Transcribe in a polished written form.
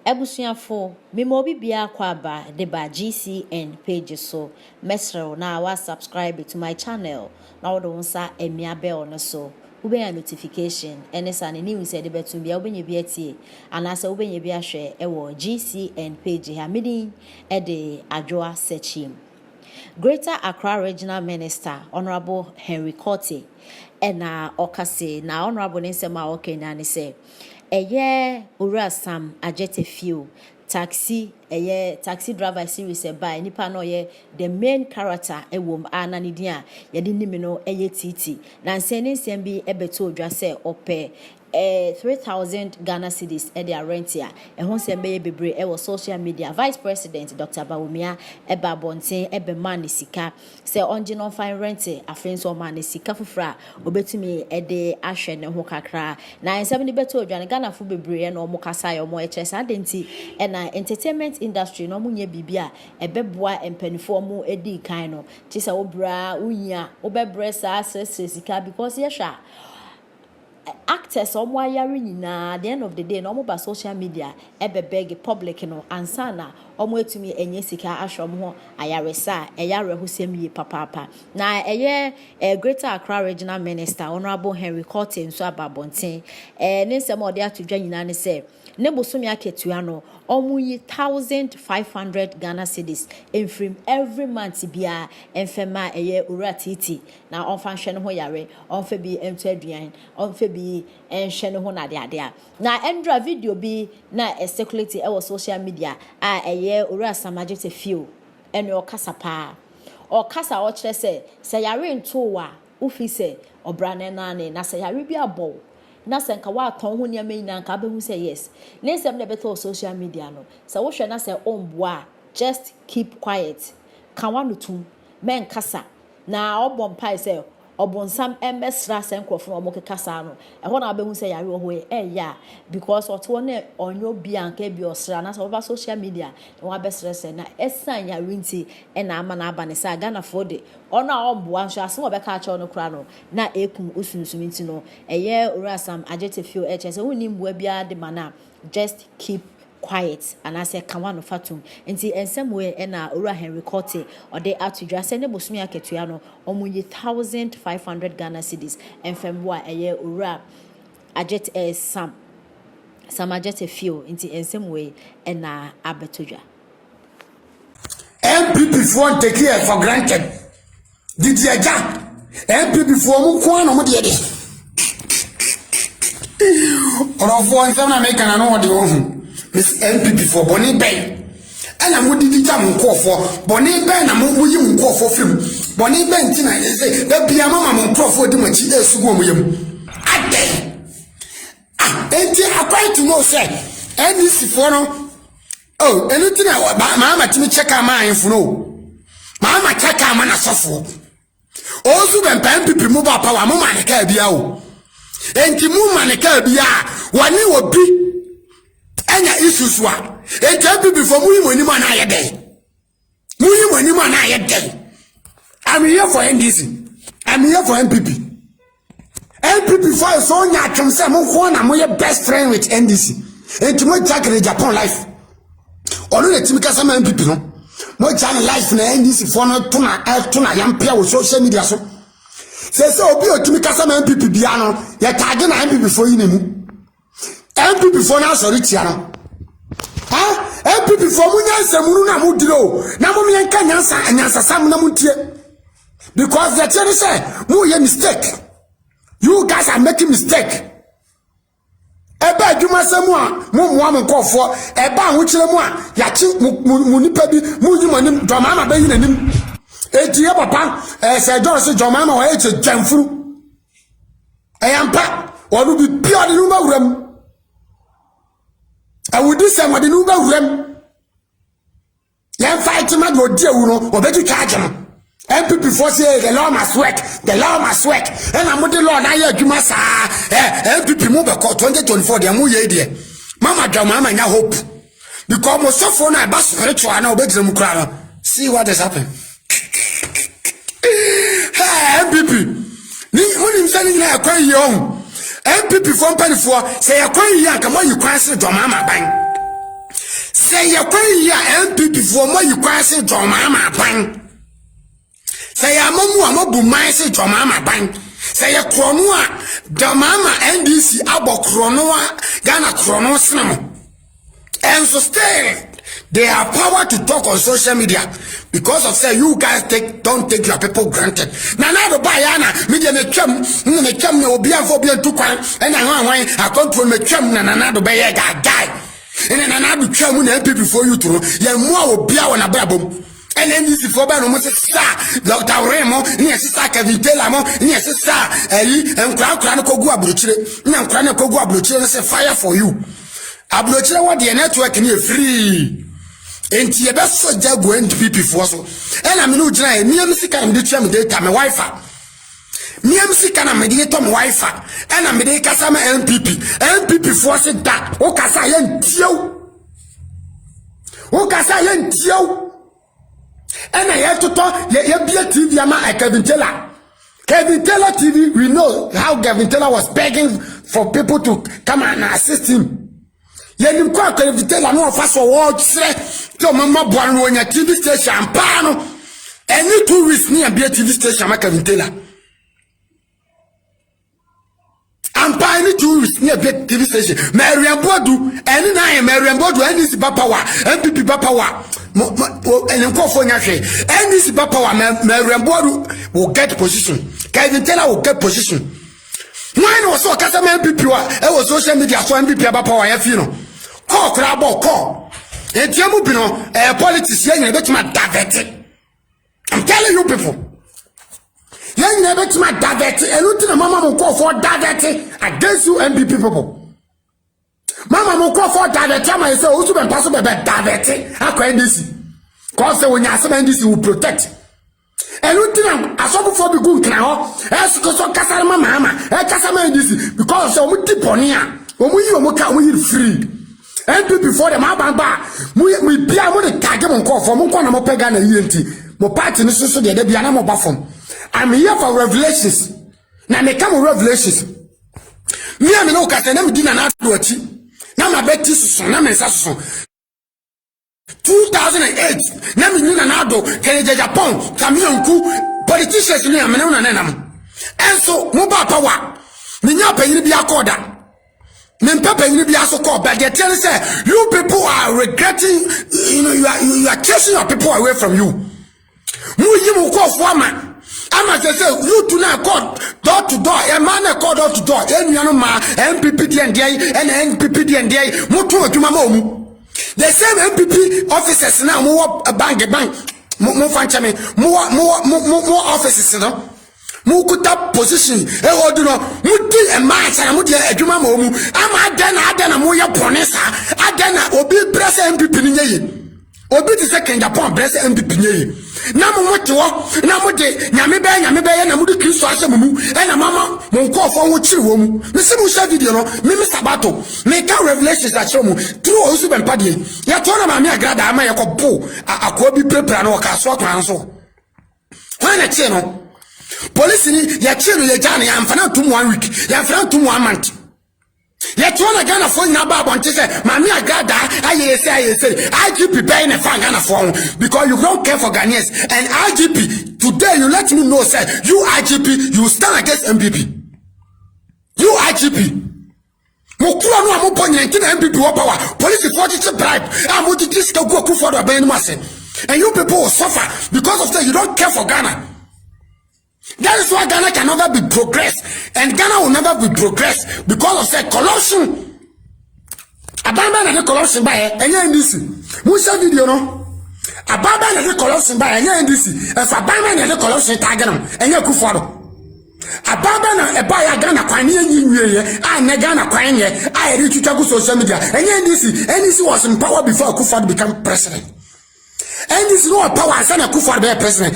Ebusuafo memobi bia kwaba deba GCN page so mesro na wa subscribe to my channel na wodo nsa emia bell no so ubenye notification enesa ne news e de betum bia ubenye bia tie anasa ubenye bia hwe ewo GCN page ha midi e de adwoa sechim. Greater Accra Regional Minister Honorable Henry Quartey ena okase na honorable nsema okenya ne se eye Psalm Adjeteyfio taxi driver series by nipa no ye the main character ewom anani dia yedi nimi no eye titi na nsem bi ebeto odwa se ope 3,000 Ghana cedis e dia rent ya ehon se be bebre e wo social media vice president Dr. Bawumia eba bonten ebe man sika se onje no fine rent afen so man sika fufra obetumi e de ahwe ne ho kakra na nsem ni beto odwa ne Ghana fu bebre no mo kasa yo mo eche sa denti e na entertainment industry no munye bibia ebeboa empanifo mu edi kan no ti se obra unya obebre sa sika because yesha actors omo ayare nyina at the end of the day no mo ba social media beg public no ansana omo etumi enye sika ahwom ho ayare sa eyare ho semye papa na eye Greater Accra Regional Minister Honorable Henry Quartey nso ababonten ne nsem ode atodwa nyina ne se ne bosumi aketua no omo yi 1,500 Ghana cedis enfrim every month bia enfema eye uratiti na onfa hwe ne ho yare onfa bi entu aduan onfa bi enhwe ne ho na de na endra video bi na circulate e social media a eye Psalm Adjeteyfio ene okasa pa okasa o kire se yare nto wa ufi se obrane na se yare bi abo na se nka wa ton ho niam nyina nka behu se yes na nsem na beto social media no se wo hwe na se omboa just keep quiet kan wa nutum men kasa na obom pai se obonsam embesra se nkrofo no mokekasa no ehon na behu se yare ho ya because oto na onyo bia nka bi osra na se over social media na wa besra se na esan yare nti e na ama na aba ne se Ghana for de ono a omboa nso ase wo beka acha no kra no na ekum osunsumi nti no Psalm Adjeteyfio se woni mboa bia de mana just keep quiet and I say kawano fatum nti ensem we na Henry Quartey ode atudwa se ne bosumi aketua no omunye 1,500 Ghana cedis enfem wa Psalm Adjeteyfio nti ensem we na abetudwa MPP for take here for granted did you ja MPP for mu kwa no mo de orofo nsem na make na no de ohun Miss MPP for Bonnie Bay. And I'm going to jam for Bonnie Bay. I'm going to call for film. Bonnie Bay, Tina, say, that be a mamma for the much William. I day. Ain't I quite to know, sir. And this for oh, anything I want, Mamma to me check our mind for no. Mamma check our man as so. Also, when MPP move up our mamma and Cabia. And the woman and Cabia, one you will be. Anya issues wa e tabi before muyi man na yede muyi man na yede. I'm here for NDC, I'm here for MPP for so nya twem say mo ko na mo best friend with NDC and to mo take the Japan life onu le timi kasa ma MPP no mo jam life na NDC for no to na yampia wo social media so say obi o timi kasa ma MPP bia no ye tag na MPP for yi na mu MPP for na sorry tia no MPP for munya nsamunu na mudiro na mo menka nyansa sam na muntie because the church say mu ye mistake, you guys are making mistake eba adwuma samu a mo am nkofo eba ho kire mu a ya chi mu nipa bi mu yuma nim domama ba yi nanim etie papa se don se domama wa eche jamfuru eyampa oru bi pio de no ba wuram. I would do some of the number of them. Yan fight to my good dear, or better charge them. MPP for say the law must work, and I'm with the law now. You must MPP move a court 2024. The Amuye dear. Mama, Mama, and I hope because most of phone I bust spiritual and obey them crowd. See what has happened. MPP, when him sending like quite young. MPP for penny for say a quite young, come on, you can't say to Mama bang. say ya kwen ya MPP for mo you kwan se John Mahama ban. Say ya mamu amabu man se John Mahama ban. Say ya krono a John Mahama NDC abo krono a Ghana krono snamo. And so still they have power to talk on social media because of say you guys don't take your people granted. Nana do bayana media me twam na obi afo bi antu kwan and I control me twam na nana do baye guy. And nana do twam na people before you to ye mo obi a wona brabom. And then this for ba no mo say sir Dr. Remo ni sister Kevin Taylor mo ni sister enkura no kogu abrochire na enkura no kogu abrochire say fire for you. Abrochire what the network ni free. Enti ye be so jago NPP for so. And I no gina me am sika na me de me data me wifi. Me am sika na me de to me wifi. And I me de kasa me NPP for so that. O kasa ye ntio. O kasa ye ntio. And I have to talk ye be TV ama Kevin Taylor. Kevin Taylor TV, we know how Kevin Taylor was begging for people to come and assist him. Yenim kwa Kevin Taylor no fa so word sre to mama boan wo nya TV station pa no. Any 2 weeks ni be TV station ma Kevin Taylor. Ampa any 2 weeks ni be TV station. Mariam Bodu, any na Mariam Bodu any si power, MPP power. And for NDC power, Mariam Bodu will get position. Kevin Taylor will get position. When was so customer MPP, it was social media, so MPP about power, you know. Call crab or call. And Tiamubino, a politics, young never to my diverted. I'm telling you people. Young never to my diverted, and Lieutenant Mama will call for diverted against you MPP people. Mama mo call for that time I say also been possible be diverted akwa NDC cause when you say NDC will protect and Lieutenant aso before be go nkran ho so kasara mama kasa ma NDC because so mo tip on here omo yi omo ka omo yi free NPP before them abamba we bia mo de tag mo call for mo kwa na mo pega na yenti mo party ni so de bia na mo ba form. I'm here for revelations na me come revelations me am no kasa na me di na na do achi na ma beti susun na me nsa susun 2008 na me nina na do Kenya Japan kamionku politicians ni am na nam enso mo ba power me nya panyin bi akoda me mpa panyin bi asoko but they tell say you people are regretting, you know, you are chasing your people away from you. Mu yi mu ko fo ama say you do not call door to door. A man call door to door. Ma MPP DNDI and MPP DNDI. Mutu ojuma mo. The same MPP officers now mo bank mo fanchame mo officers no. Mo kuta position e odu no mo di e man say mo di adwuma mo mu ama adana mo ye ponesa adana obi press MPP ni ye. Obi ti second Japan press MPP ni ye. Na mo motewo na mo de nyame be na mo de Kristo asem mu e na mama mo nko fo wo chiri wo mu me se mo share video no me sabato me ka revelations a chiro mu through osu be mpade ya to na mama agrada ama ye ko bo akwa bi prepare na o ka so to anso when na che no police ni ya chiro ye jana ya mfana to 1 week ya mfana to 1 month. Yet one Ghana phone number want to say, Mammy Agrada, I say, IGP paying a fan Ghana phone because you don't care for Ghanaians. And IGP, today you let me know, sir, you IGP, you stand against MPP. You IGP. Mokura no amo point 19 MPP power. Police 40 bribe. I'm going to just go for the Ben Massen. And you people will suffer because of that. You don't care for Ghana. That is why Ghana can never be progressed, and Ghana will never be progressed because of say corruption. Ababa na corruption by enya NDC. Musa video no. Ababa na corruption by enya NDC. If ababa na corruption tag no enya Kufuor. Ababa na eba ya Ghana kwan ye nyiwie a na Ghana kwan ye a ye twitwa social media. Enya NDC was in power before Kufuor became president. NDC no power as na Kufuor be president.